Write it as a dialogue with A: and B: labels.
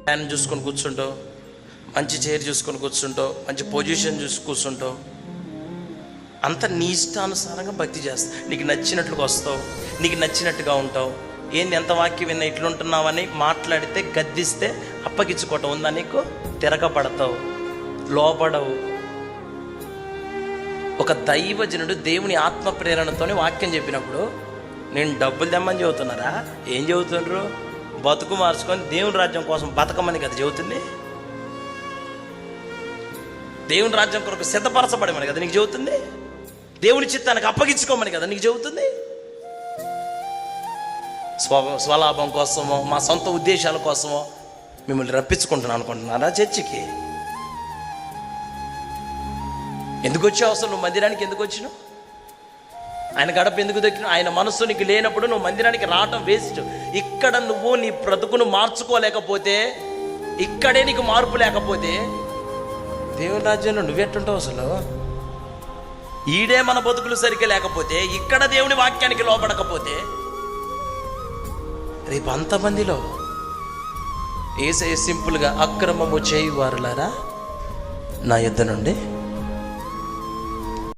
A: Fan చూసుకొని కూర్చుంటావు, మంచి చైర్ చూసుకొని కూర్చుంటావు, మంచి పొజిషన్ చూసి కూర్చుంటావు. అంత నీ ఇష్టానుసారంగా భక్తి చేస్తావు. నీకు నచ్చినట్లుగా వస్తావు, నీకు నచ్చినట్టుగా ఉంటావు. ఏంది ఎంత వాక్యం విన్నా ఇట్లుంటున్నావని మాట్లాడితే గద్దిస్తే అప్పగించుకోవటం ఉందా నీకు? తిరగబడతావు, లోపడవు. ఒక దైవజనుడు దేవుని ఆత్మ ప్రేరణతోనే వాక్యం చెప్పినప్పుడు నేను డబ్బులు తెమ్మని చెబుతున్నారా? ఏం చెబుతుండ్రు? బతుకు మార్చుకొని దేవుని రాజ్యం కోసం బతకమని కదా చెబుతుంది. దేవుని రాజ్యం కొరకు సిద్ధపరచబడమని కదా నీకు చెబుతుంది. దేవుని చిత్తానికి అప్పగించుకోమని కదా నీకు చెబుతుంది. స్వలాభం కోసమో మా సొంత ఉద్దేశాల కోసమో మిమ్మల్ని రప్పించుకుంటున్నాను అనుకుంటున్నారా చర్చికి? ఎందుకు వచ్చావు అసలు? నువ్వు మందిరానికి ఎందుకు వచ్చినావు? ఆయన గడప ఎందుకు దొక్కినావు? ఆయన మనస్సు నీకు లేనప్పుడు నువ్వు మందిరానికి రావటం వేస్ట్. ఇక్కడ నువ్వు నీ బ్రతుకును మార్చుకోలేకపోతే, ఇక్కడే నీకు మార్పు లేకపోతే దేవుని రాజ్యంలో నువ్వెట్టుంటావు అసలు? ఈడే మన బతుకులు సరిగ్గా లేకపోతే, ఇక్కడ దేవుని వాక్యానికి లోపడకపోతే, రేపు అంతమందిలో యేసయ్య సింపుల్గా అక్రమము చేయువారులారా నా యుద్ధ నుండి